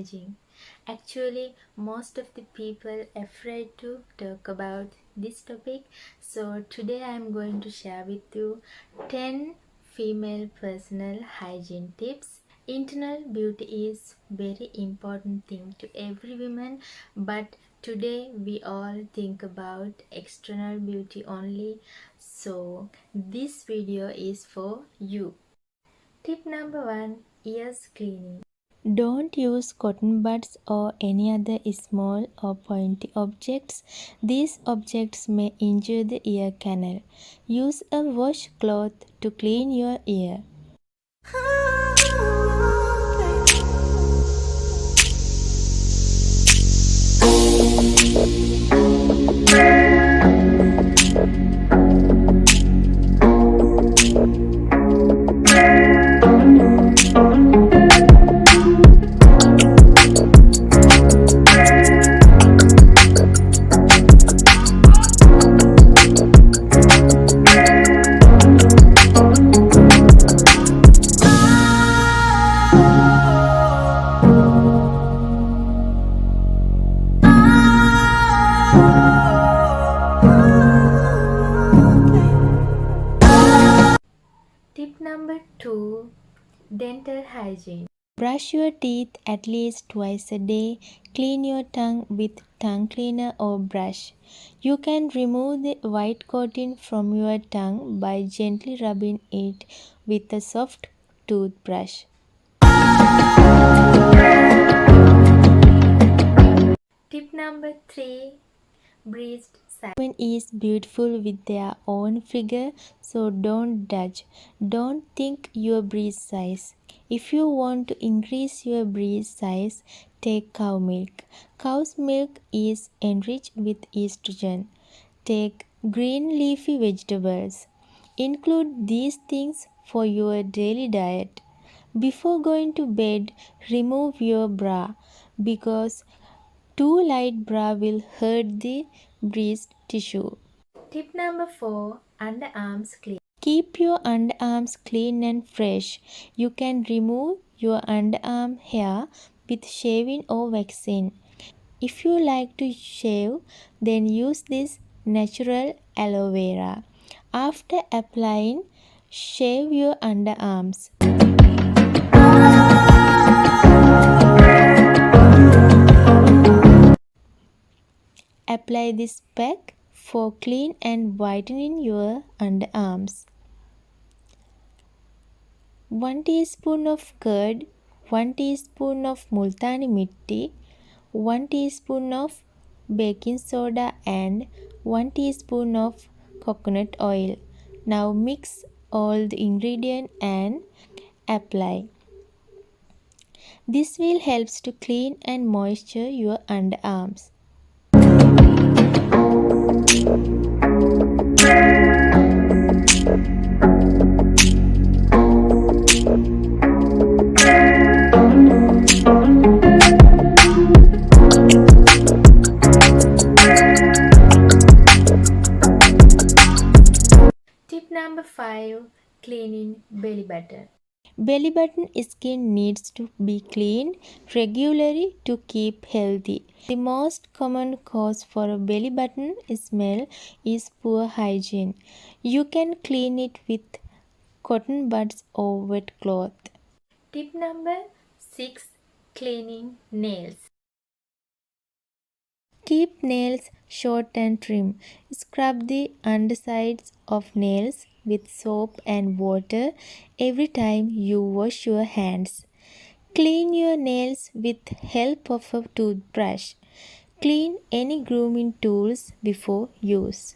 hygiene. Actually, most of the people afraid to talk about this topic. So today I am going to share with you 10 female personal hygiene tips. Internal beauty is very important thing to every woman, but today we all think about external beauty only. So this video is for you. Tip number 1, ears cleaning. Don't use cotton buds or any other small or pointy objects. These objects may injure the ear canal. Use a washcloth to clean your ear. Tip number 2, dental hygiene. Brush your teeth at least twice a day. Clean your tongue with tongue cleaner or brush. You can remove the white coating from your tongue by gently rubbing it with a soft toothbrush. Tip number 3, breast size. Women is beautiful with their own figure, so don't judge. Don't think your breast size. If you want to increase your breast size, take cow milk. Cow's milk is enriched with estrogen. Take green leafy vegetables. Include these things for your daily diet. Before going to bed, remove your bra because too light bra will hurt the breast tissue. Tip number 4, underarms clean. Keep your underarms clean and fresh. You can remove your underarm hair with shaving or waxing. If you like to shave, then use this natural aloe vera. After applying, shave your underarms. Apply this pack for clean and whitening your underarms. 1 teaspoon of curd, 1 teaspoon of multani mitti, 1 teaspoon of baking soda and 1 teaspoon of coconut oil. Now mix all the ingredients and apply. This will help to clean and moisture your underarms. Tip number 5, cleaning belly button. Belly button skin needs to be cleaned regularly to keep healthy. The most common cause for a belly button smell is poor hygiene. You can clean it with cotton buds or wet cloth. Tip number 6, cleaning nails. Keep nails short and trim. Scrub the undersides of nails with soap and water every time you wash your hands. Clean your nails with help of a toothbrush. Clean any grooming tools before use.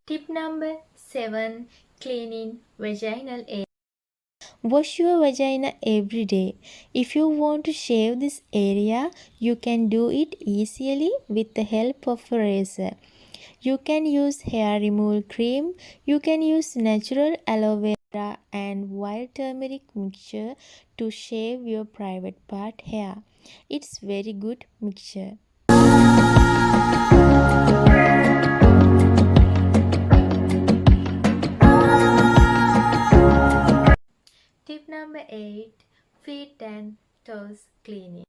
Tip number 7, cleaning vaginal area. Wash your vagina every day. If you want to shave this area, you can do it easily with the help of a razor. You can use hair removal cream. You can use natural aloe vera and wild turmeric mixture to shave your private part hair. It's very good mixture. 8. Feet and toes cleaning.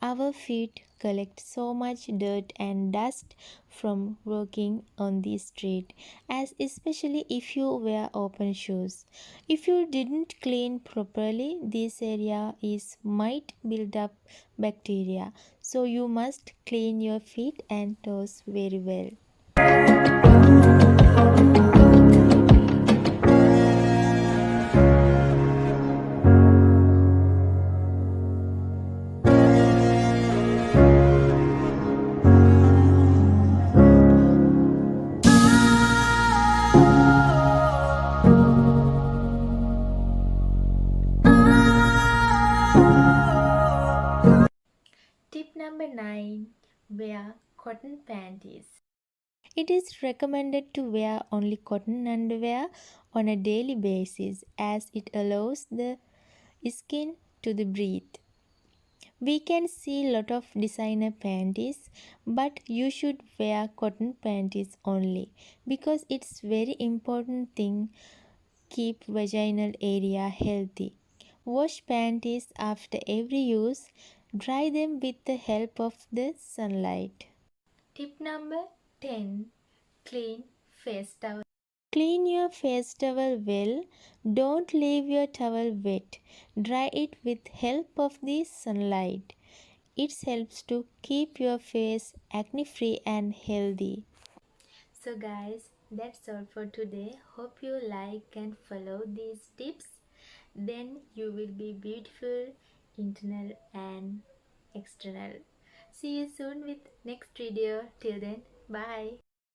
Our feet collect so much dirt and dust from walking on the street, as especially if you wear open shoes. If you didn't clean properly, this area might build up bacteria. So you must clean your feet and toes very well. Tip number 9. Wear cotton panties. It is recommended to wear only cotton underwear on a daily basis as it allows the skin to breathe. We can see a lot of designer panties, but you should wear cotton panties only because it's very important thing keep vaginal area healthy. Wash panties after every use. Dry them with the help of the sunlight. Tip number 10. Clean face towel. Clean your face towel well. Don't leave your towel wet. Dry it with help of the sunlight. It helps to keep your face acne free and healthy. So guys, that's all for today. Hope you like and follow these tips. Then you will be beautiful, internal and external. See you soon with next video. Till then, bye.